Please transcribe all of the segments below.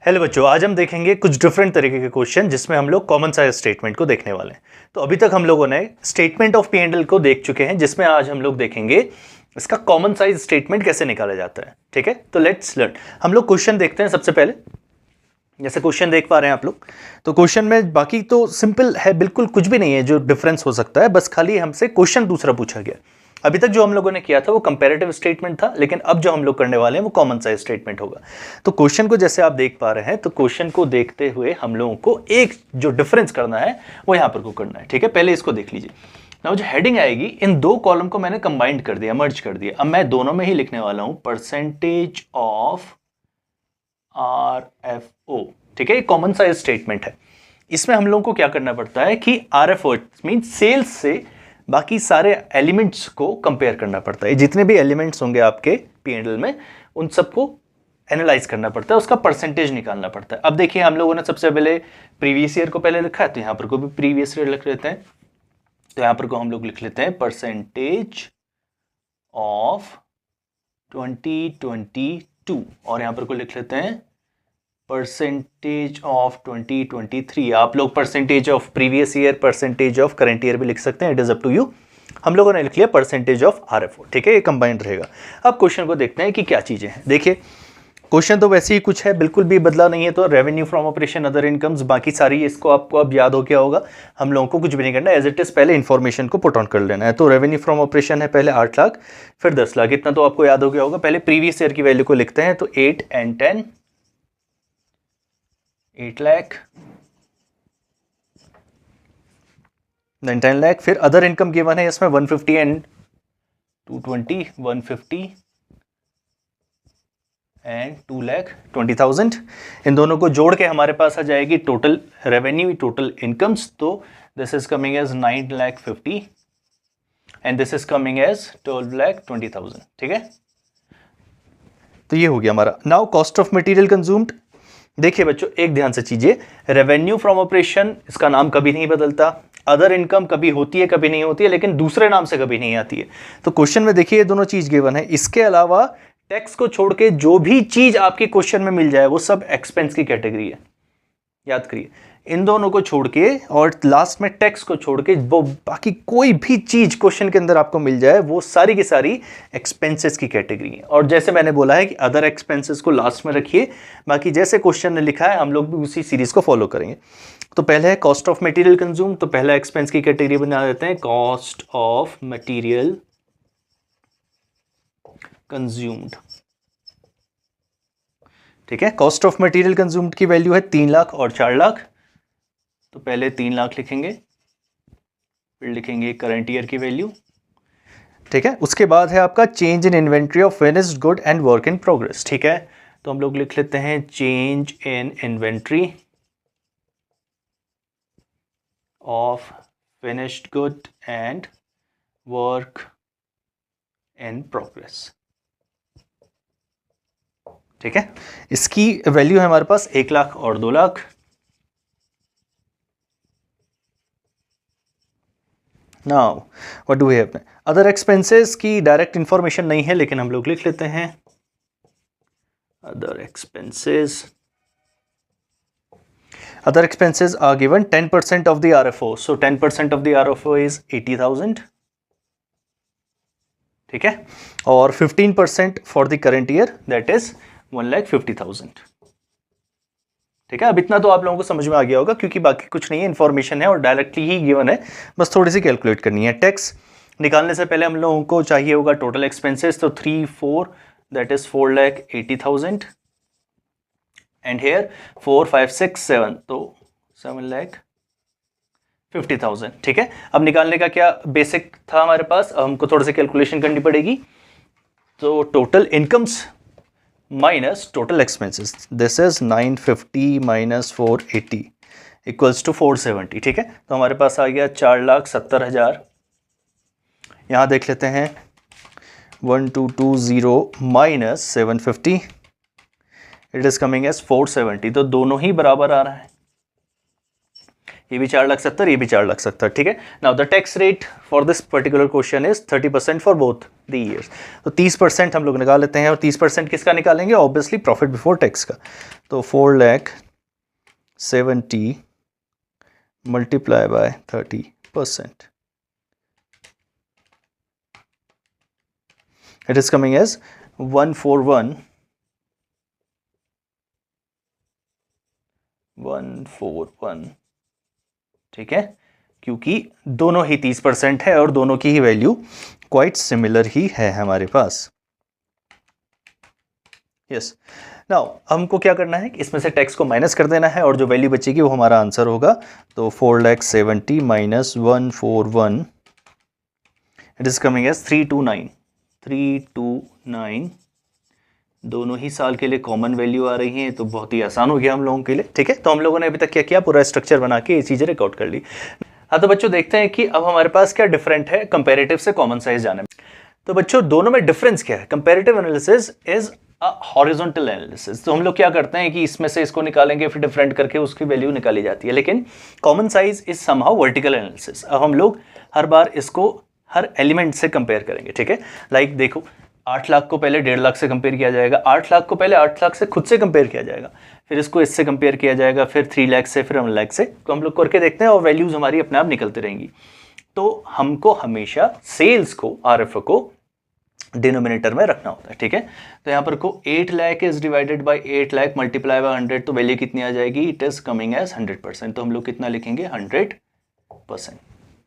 Hello बच्चों, आज हम देखेंगे कुछ डिफरेंट तरीके के क्वेश्चन जिसमें हम लोग कॉमन साइज स्टेटमेंट को देखने वाले हैं। तो अभी तक हम लोगों ने स्टेटमेंट ऑफ P&L को देख चुके हैं, जिसमें आज हम लोग देखेंगे इसका कॉमन साइज स्टेटमेंट कैसे निकाला जाता है। ठीक है, तो लेट्स लर्न। हम लोग क्वेश्चन देखते हैं। सबसे पहले जैसे क्वेश्चन देख पा रहे हैं आप लोग, तो क्वेश्चन में बाकी तो सिंपल है, बिल्कुल कुछ भी नहीं है जो डिफरेंस हो सकता है, बस खाली हमसे क्वेश्चन दूसरा पूछा गया। अभी तक जो हम लोगों ने किया था वो कंपैरेटिव स्टेटमेंट था, लेकिन अब जो हम लोग करने वाले हैं वो कॉमन साइज स्टेटमेंट होगा। तो क्वेश्चन को जैसे आप देख पा रहे हैं, तो क्वेश्चन को देखते हुए हम लोगों को एक जो डिफरेंस करना है वो यहां पर को करना है। ठीक है, पहले इसको देख लीजिए। नाउ जो हेडिंग आएगी, इन दो कॉलम को मैंने कंबाइंड कर दिया, मर्ज कर दिया। अब मैं दोनों में ही लिखने वाला हूं परसेंटेज ऑफ RFO। ठीक है, ये कॉमन साइज स्टेटमेंट है। इसमें हम लोगों को क्या करना पड़ता है कि RFO मीन सेल्स से बाकी सारे एलिमेंट्स को कंपेयर करना पड़ता है। जितने भी एलिमेंट्स होंगे आपके P&L में, उन सबको एनालाइज करना पड़ता है, उसका परसेंटेज निकालना पड़ता है। अब देखिए, हम लोगों ने सबसे पहले प्रीवियस ईयर को पहले लिखा है, तो यहां पर को भी प्रीवियस ईयर लिख लेते हैं। तो यहां पर को हम लोग लिख लेते हैं परसेंटेज ऑफ 2022, और यहां पर को लिख लेते हैं परसेंटेज ऑफ 2023। आप लोग percentage of previous year, percentage of current year भी लिख सकते हैं, it is up to you. हम लोगों ने लिख लिया परसेंटेज ऑफ RFO। ठीक है, ये कंबाइंड रहेगा। अब क्वेश्चन को देखते हैं कि क्या चीजें हैं। देखिए, क्वेश्चन तो वैसे ही कुछ है, बिल्कुल भी बदला नहीं है। तो revenue from operation, other incomes, बाकी सारी इसको आपको अब याद हो गया होगा। हम लोगों को कुछ भी नहीं करना, एज इट इज पहले इन्फॉर्मेशन को पुट ऑन कर लेना है। तो रेवेन्यू फ्रॉम ऑपरेशन है पहले 8 लाख, फिर 10 लाख, इतना तो आपको याद हो गया होगा। पहले प्रीवियस ईयर की वैल्यू को लिखते हैं, तो 8 and 10, 8 लाख, then 10 लाख। फिर अदर इनकम गिवन है इसमें 150 एंड 220, 150 एंड 2,20,000। इन दोनों को जोड़ के हमारे पास आ जाएगी टोटल रेवेन्यू, टोटल इनकम्स। तो this is coming as 9,50,000 and this is coming as 12,20,000। ठीक है, तो ये हो गया हमारा। Now cost of material consumed. देखिए बच्चों, एक ध्यान से चीजिए, रेवेन्यू फ्रॉम ऑपरेशन, इसका नाम कभी नहीं बदलता। अदर इनकम कभी होती है, कभी नहीं होती है, लेकिन दूसरे नाम से कभी नहीं आती है। तो क्वेश्चन में देखिए, ये दोनों चीज गिवन है। इसके अलावा टैक्स को छोड़ के जो भी चीज आपके क्वेश्चन में मिल जाए वो सब एक्सपेंस की कैटेगरी है, याद करिए। इन दोनों को छोड़ के और लास्ट में टैक्स को छोड़ के वो बाकी कोई भी चीज क्वेश्चन के अंदर आपको मिल जाए, वो सारी की सारी एक्सपेंसेस की कैटेगरी है। और जैसे मैंने बोला है कि अदर एक्सपेंसेस को लास्ट में रखिए, बाकी जैसे क्वेश्चन ने लिखा है हम लोग भी उसी सीरीज को फॉलो करेंगे। तो पहले है कॉस्ट ऑफ मटेरियल कंज्यूम, तो पहला एक्सपेंस की कैटेगरी बना देते हैं कॉस्ट ऑफ मटेरियल कंज्यूम्ड। ठीक है, कॉस्ट ऑफ मटेरियल कंज्यूम्ड की वैल्यू है 3 लाख और 4 लाख। तो पहले 3 लाख लिखेंगे, फिर लिखेंगे करंट ईयर की वैल्यू। ठीक है, उसके बाद है आपका change in inventory of finished good and work in progress. ठीक है, तो हम लोग लिख लेते हैं change in inventory of finished good and work in progress. ठीक है, इसकी वैल्यू है हमारे पास 1 लाख और 2 lakh. Now what do we have? Other expenses की डायरेक्ट इंफॉर्मेशन नहीं है, लेकिन हम लोग लिख लेते हैं other expenses. Other expenses are given 10% of the RFO, so 10% of the RFO is 80,000। ठीक है, और 15% for the current year, that is 1,50,000। ठीक है, अब इतना तो आप लोगों को समझ में आ गया होगा, क्योंकि बाकी कुछ नहीं है, इन्फॉर्मेशन है और डायरेक्टली ही गिवन है, बस थोड़ी सी कैलकुलेट करनी है। टैक्स निकालने से पहले हम लोगों को चाहिए होगा टोटल एक्सपेंसेस, तो 3 4 दैट इज 4,80,000 एंड हेयर 4 5 6 7, तो 7,50,000। ठीक है, अब निकालने का क्या बेसिक था हमारे पास, हमको थोड़ा सी कैलकुलेशन करनी पड़ेगी। तो total incomes minus total expenses, this is 950 minus 480 equals to 470। ठीक है, तो हमारे पास आ गया 4,70,000। यहां देख लेते हैं 1220 minus 750, it is coming as 470। तो दोनों ही बराबर आ रहा है, ये भी 4,70,000, ये भी 4,70,000, ठीक है। Now the tax rate for this particular question is 30% for both the years. तो 30% हम लोग निकाल लेते हैं, और 30% किसका निकालेंगे, ऑब्वियसली प्रॉफिट बिफोर टैक्स का। तो 4,70,000 multiply by 30%, it is coming as 141, ठीक है, क्योंकि दोनों ही 30% है और दोनों की ही वैल्यू क्वाइट सिमिलर ही है हमारे पास। यस, नाउ हमको क्या करना है कि इसमें से टैक्स को माइनस कर देना है, और जो वैल्यू बचेगी वो हमारा आंसर होगा। तो 4,70,000 minus 141, it is coming as 329। दोनों ही साल के लिए कॉमन वैल्यू आ रही है, तो बहुत ही आसान हो गया हम लोगों के लिए, ठीक है। तो हम लोगों ने अभी तक क्या किया, पूरा स्ट्रक्चर बना के ये चीजें रिकॉर्ड कर ली। हाँ, तो बच्चों देखते हैं कि अब हमारे पास क्या डिफरेंट है कंपैरेटिव से कॉमन साइज जाने में। तो बच्चों दोनों में डिफरेंस क्या है, comparative analysis is a horizontal analysis. तो हम लोग क्या करते हैं कि इसमें से इसको निकालेंगे, फिर डिफरेंट करके उसकी वैल्यू निकाली जाती है। लेकिन common size is somehow vertical analysis. अब हम लोग हर बार इसको हर एलिमेंट से कंपेयर करेंगे, ठीक है। लाइक देखो, 8 लाख को पहले 1.5 लाख से कंपेयर किया जाएगा, 8 लाख को पहले 8 लाख से खुद से कंपेयर किया जाएगा, फिर इसको इससे कंपेयर किया जाएगा, फिर 3 लाख से, फिर 1 लाख से। तो हम लोग करके देखते हैं और वैल्यूज हमारी अपने आप निकलती रहेंगी। तो हमको हमेशा सेल्स को, आरएफ को डिनोमिनेटर में रखना होता है, ठीक है। तो यहाँ पर को 8 lakh is divided by 8 lakh multiply by 100, तो वैल्यू कितनी आ जाएगी, इट इज कमिंग एज 100%। तो हम लोग कितना लिखेंगे, 100%,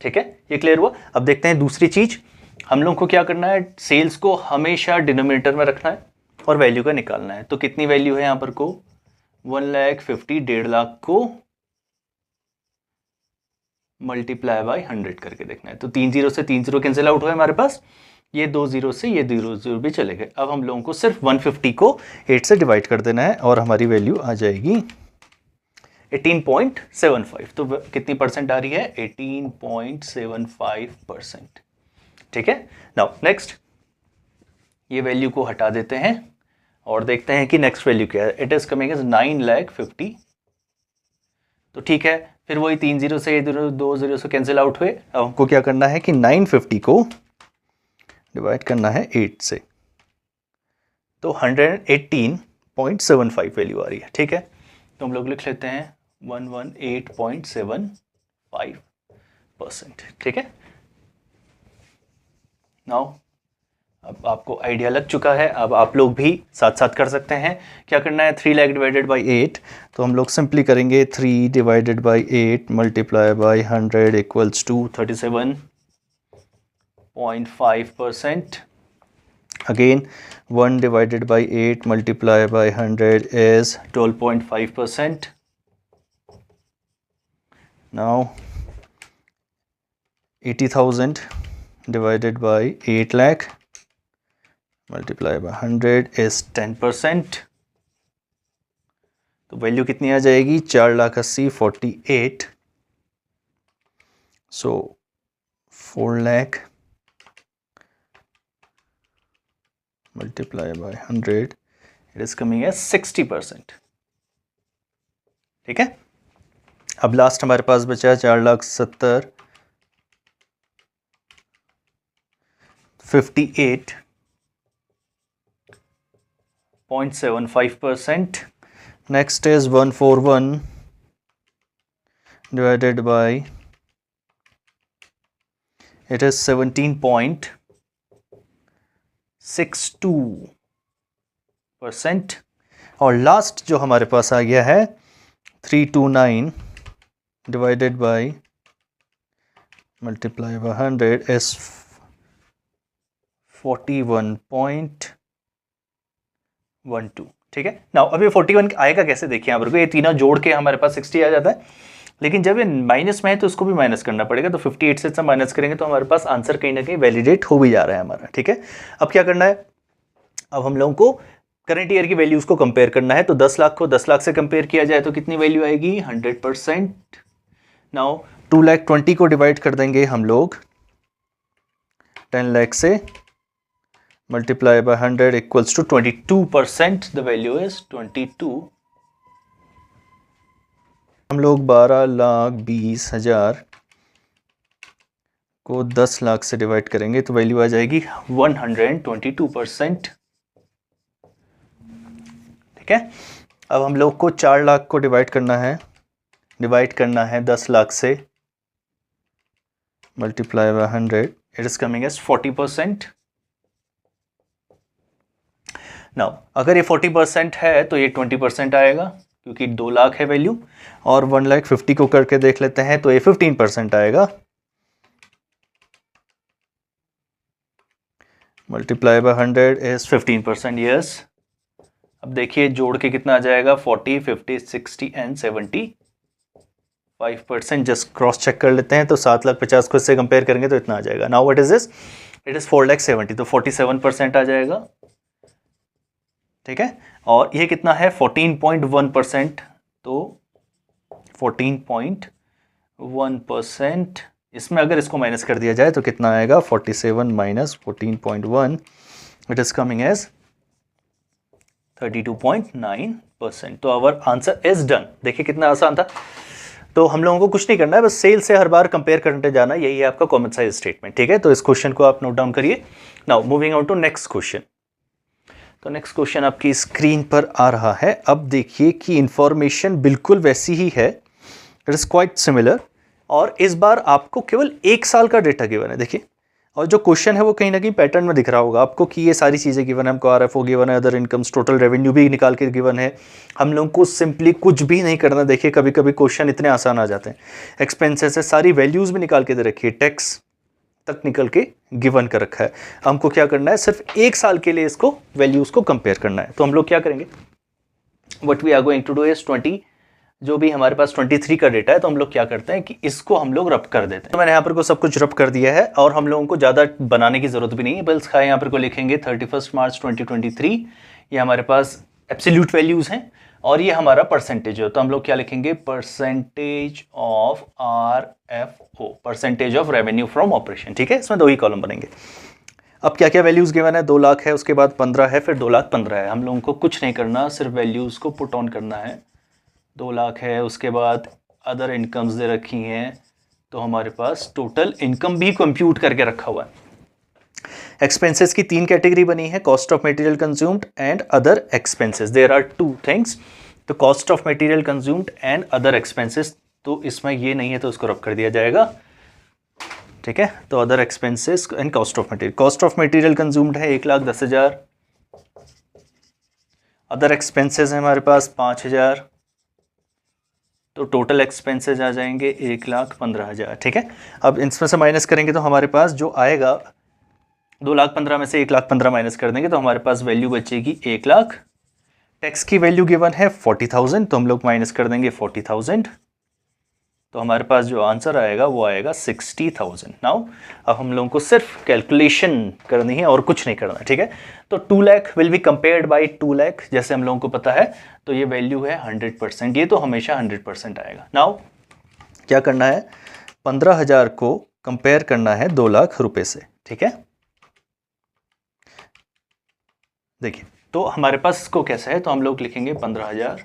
ठीक है। ये क्लियर हुआ। अब देखते हैं दूसरी चीज, हम लोग को क्या करना है, सेल्स को हमेशा डिनोमिनेटर में रखना है और वैल्यू का निकालना है। तो कितनी वैल्यू है यहाँ पर को, 1,50,000, 1.5 लाख को मल्टीप्लाई बाय 100 करके देखना है। तो 3 0 से 3 0 कैंसिल आउट हुआ हमारे पास, ये 2 0 से ये 2 0 भी चले गए। अब हम लोगों को सिर्फ 150 को 8 से डिवाइड कर देना है और हमारी वैल्यू आ जाएगी 18.75। तो कितनी परसेंट आ रही है, 18.75%, ठीक है। नाउ नेक्स्ट, ये वैल्यू को हटा देते हैं और देखते हैं कि नेक्स्ट वैल्यू क्या है। It is coming as 9,50,000। तो ठीक है, फिर वही 3 0 से ये 2 0 से कैंसिल आउट हुए। अब हमको क्या करना है कि 950 को डिवाइड करना है 8 से, तो 118.75 वैल्यू आ रही है, ठीक है। तो हम लोग लिख लेते हैं 118.75%, ठीक है। नाउ अब आपको आइडिया लग चुका है, अब आप लोग भी साथ साथ कर सकते हैं। क्या करना है, 3 लाख डिवाइडेड बाई 8, तो हम लोग सिंपली करेंगे 3 divided by 8 multiply by 100 equals to 37.5%। Again 1 divided by 8 multiply by 100 is 12.5%। Now 80,000 divided by 8 lakh multiply by 100 is 10%। तो वैल्यू कितनी आ जाएगी, 4,80,000 48। सो 4 lakh multiply by 100, it is coming as 60%, ठीक है। अब लास्ट हमारे पास बचा 4,70,000 58.75%। Next is 141 divided by, it is 17.62%। और last जो हमारे पास आ गया है 329 divided by multiply by 100 is 41.12, ठीक है। नाउ अब ये 41 आएगा कैसे, देखिए यहाँ पर ये तीनों जोड़ के हमारे पास 60 आ जाता है, लेकिन जब ये माइनस में है तो उसको भी माइनस करना पड़ेगा। तो 58 से सब माइनस करेंगे तो हमारे पास आंसर कहीं ना कहीं वैलिडेट हो भी जा रहा है हमारा, ठीक है। अब क्या करना है, अब हम लोगों को करंट ईयर की वैल्यूज को कंपेयर करना है। तो 10 लाख को 10 लाख से कंपेयर किया जाए तो कितनी वैल्यू आएगी, 100%। नाउ 2,20,000 को डिवाइड कर देंगे हम लोग 10 लाख से, multiply by 100 equals to 22%. The value is 22. हम लोग 12,20,000 को 10 लाख से डिवाइड करेंगे तो वैल्यू आ जाएगी 122%। ठीक है, अब हम लोग को 4 लाख को डिवाइड करना है 10 लाख से, multiply by 100, it is coming as 40%। Now अगर ये 40% है तो ये 20% आएगा क्योंकि 2 लाख है वैल्यू, और 1,50,000 को करके देख लेते हैं तो ये 15% आएगा, मल्टीप्लाई बाय 100 इज 15%। यस, अब देखिए जोड़ के कितना आ जाएगा, 40, 50, 60 एंड 75%। जस्ट क्रॉस चेक कर लेते हैं तो 7,50,000 को इससे कंपेयर करेंगे तो इतना आ जाएगा। Now what is this, it is 4,70,000, तो 47% आ जाएगा। ठीक है, और ये कितना है 14.1%, तो 14.1%, इसमें अगर इसको माइनस कर दिया जाए तो कितना आएगा, 47 minus 14.1, it is coming as 32.9%। तो आवर आंसर इज डन। देखिए कितना आसान था। तो हम लोगों को कुछ नहीं करना है, बस सेल से हर बार कंपेयर करते जाना, यही है आपका कॉमन साइज स्टेटमेंट। ठीक है, तो इस क्वेश्चन को आप नोट डाउन करिए। Now moving on to next question. तो नेक्स्ट क्वेश्चन आपकी स्क्रीन पर आ रहा है। अब देखिए कि इंफॉर्मेशन बिल्कुल वैसी ही है, इट इज क्वाइट सिमिलर, और इस बार आपको केवल 1 साल का डेटा गिवन है। देखिए, और जो क्वेश्चन है वो कहीं ना कहीं पैटर्न में दिख रहा होगा आपको कि ये सारी चीज़ें गिवन है, हमको आरएफओ गिवन है, अदर इनकम्स, टोटल रेवेन्यू भी निकाल के गिवन है। हम लोगों को सिंपली कुछ भी नहीं करना। देखिए कभी कभी क्वेश्चन इतने आसान आ जाते हैं, एक्सपेंसेस है, सारी वैल्यूज़ भी निकाल के दे रखी है, टैक्स तक निकल के गिवन कर रखा है। हमको क्या करना है, सिर्फ 1 साल के लिए इसको वैल्यूज़ को कंपेयर करना है। तो हम लोग क्या करेंगे, what we are going to do is 20, जो भी हमारे पास 23 का डेटा है, तो हम लोग क्या करते हैं कि इसको हम लोग रब कर देते हैं। तो मैंने यहाँ पर को सब कुछ रब कर दिया है और हम लोगों को ज़्यादा बनाने की जरूरत भी नहीं है। बल्कि यहाँ पर को लिखेंगे 31 मार्च 2023, ये हमारे पास एब्सोल्यूट वैल्यूज़ हैं और ये हमारा परसेंटेज है। तो हम लोग क्या लिखेंगे, percentage of RFO, percentage of revenue from operation. ठीक है, इसमें 2 ही कॉलम बनेंगे। अब क्या क्या वैल्यूज़ गिवन है, 2 लाख है, उसके बाद 15 है, फिर 2,15,000 है। हम लोगों को कुछ नहीं करना, सिर्फ वैल्यूज़ को पुट ऑन करना है। 2 लाख है, उसके बाद अदर इनकम्स दे रखी हैं, तो हमारे पास टोटल इनकम भी कंप्यूट करके रखा हुआ है। एक्सपेंसेस की 3 कैटेगरी बनी है, cost of material consumed and other expenses. There are 2 things, तो cost of material consumed and other expenses, तो इसमें ये नहीं है तो उसको रब कर दिया जाएगा। ठीक है, तो other expenses and cost of material. Cost of material consumed है 1,10,000, अदर एक्सपेंसेस है हमारे पास 5,000, तो टोटल एक्सपेंसेस आ जाएंगे 1,15,000। ठीक है, अब इसमें से माइनस करेंगे तो हमारे पास जो आएगा, 2,15,000 में से 1,15,000 माइनस कर देंगे तो हमारे पास वैल्यू बचेगी 1,00,000। टैक्स की वैल्यू गिवन है 40,000, तो हम लोग माइनस कर देंगे 40,000, तो हमारे पास जो आंसर आएगा वो आएगा 60,000। नाउ अब हम लोगों को सिर्फ कैलकुलेशन करनी है और कुछ नहीं करना। ठीक है, तो 2 lakh will be compared by 2 lakh, जैसे हम लोगों को पता है, तो ये वैल्यू है 100%, ये तो हमेशा 100% आएगा। नाउ क्या करना है, 15,000 को कंपेयर करना है 2 लाख रुपए से। ठीक है, देखिए तो हमारे पास इसको कैसा है, तो हम लोग लिखेंगे 15,000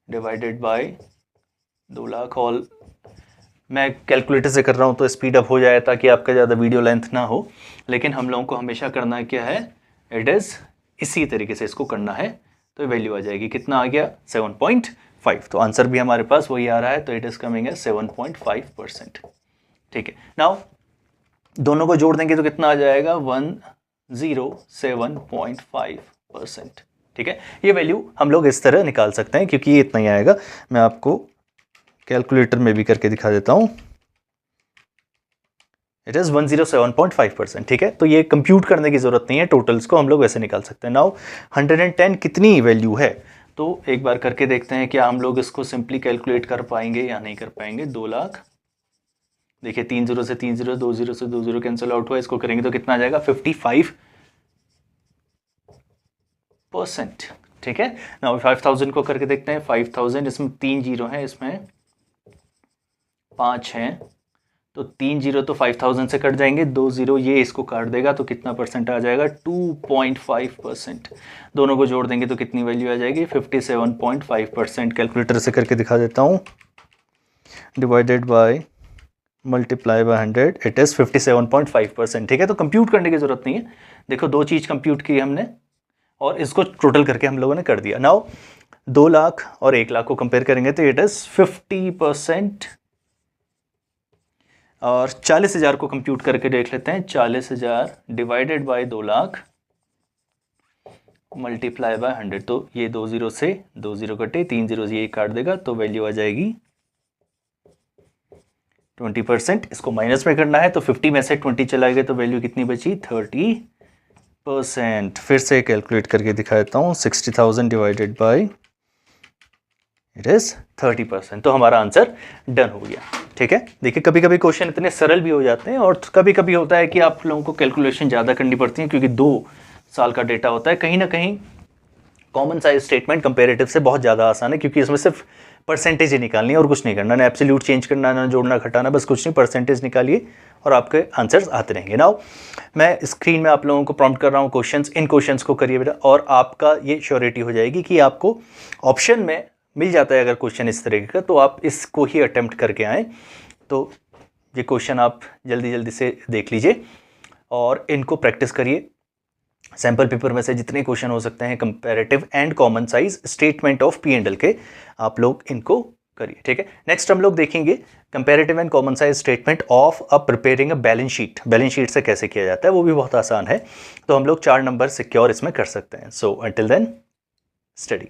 डिवाइडेड बाय 2 लाख। ऑल मैं कैलकुलेटर से कर रहा हूँ तो स्पीड अप हो जाए ताकि आपका ज़्यादा वीडियो लेंथ ना हो, लेकिन हम लोगों को हमेशा करना है क्या है, इट इज़ इसी तरीके से इसको करना है। तो वैल्यू आ जाएगी, कितना आ गया, 7.5। तो आंसर भी हमारे पास वही आ रहा है, तो इट इज़ कमिंग है 7.5%। ठीक है, नाउ दोनों को जोड़ देंगे तो कितना आ जाएगा, 107.5%। ठीक है, ये वैल्यू हम लोग इस तरह निकाल सकते हैं क्योंकि ये इतना ही आएगा। मैं आपको कैलकुलेटर में भी करके दिखा देता हूं, इट इज 107.5%। ठीक है, तो ये कंप्यूट करने की जरूरत नहीं है, टोटल्स को हम लोग वैसे निकाल सकते हैं। नाउ 110 कितनी वैल्यू है, तो एक बार करके देखते हैं क्या हम लोग इसको सिंपली कैलकुलेट कर पाएंगे या नहीं कर पाएंगे। 2 लाख, देखिए 3 0 से 3 0, 2 0 से 2 0 कैंसिल आउट हुआ, इसको करेंगे तो कितना आ जाएगा, 55%। ठीक है, नाउ 5,000 को करके देखते हैं। 5,000, इसमें 3 0 हैं, इसमें 5 हैं, तो 3 0 तो 5,000 से कट जाएंगे, 2 0 ये इसको काट देगा, तो कितना परसेंट आ जाएगा, 2.5%। दोनों को जोड़ देंगे तो कितनी वैल्यू आ जाएगी, 57.5%। कैलकुलेटर से करके दिखा देता हूँ, divided by multiply by 100, it is 57.5%। ठीक है, तो कंप्यूट करने की ज़रूरत नहीं है। देखो, दो चीज़ कंप्यूट की हमने और इसको टोटल करके हम लोगों ने कर दिया। नाउ 2 लाख और 1 लाख को कंपेयर करेंगे तो इट इज़ 50%। और 40,000 को कंप्यूट करके देख लेते हैं। 40,000 divided by 2 lakh multiply by 100, तो ये 2 0 से 2 0 कटे, 3 0 ये काट देगा, तो वैल्यू आ जाएगी 20%। इसको माइनस में करना है तो 50 में से 20 चला गया तो वैल्यू कितनी बची? 30%। फिर से कैलकुलेट करके दिखा देता हूँ। 60,000 डिवाइडेड बाय इट इज 30%। तो हमारा आंसर डन हो गया। ठीक है, देखिए कभी कभी क्वेश्चन इतने सरल भी हो जाते हैं और कभी कभी होता है कि आप लोगों को कैलकुलेशन ज़्यादा करनी पड़ती है क्योंकि 2 साल का डेटा होता है। कहीं ना कहीं कॉमन साइज स्टेटमेंट कंपेरेटिव से बहुत ज़्यादा आसान है क्योंकि इसमें सिर्फ परसेंटेज ही निकालनी है और कुछ नहीं करना, ना एब्सोल्यूट चेंज करना, ना जोड़ना घटाना, बस कुछ नहीं, परसेंटेज निकालिए और आपके आंसर्स आते रहेंगे। नाउ मैं स्क्रीन में आप लोगों को प्रॉम्प्ट कर रहा हूँ क्वेश्चंस, इन क्वेश्चंस को करिए बेटा और आपका ये श्योरिटी हो जाएगी कि आपको ऑप्शन में मिल जाता है अगर क्वेश्चन इस तरीके का तो आप इसको ही अटेम्प्ट करके आएँ। तो ये क्वेश्चन आप जल्दी जल्दी से देख लीजिए और इनको प्रैक्टिस करिए। सैम्पल पेपर में से जितने क्वेश्चन हो सकते हैं comparative and common size statement of P and L के, आप लोग इनको करिए। ठीक है, नेक्स्ट हम लोग देखेंगे comparative and common size statement of preparing a balance sheet. Balance sheet से कैसे किया जाता है वो भी बहुत आसान है, तो हम लोग 4 नंबर सिक्योर इसमें कर सकते हैं। So until then study.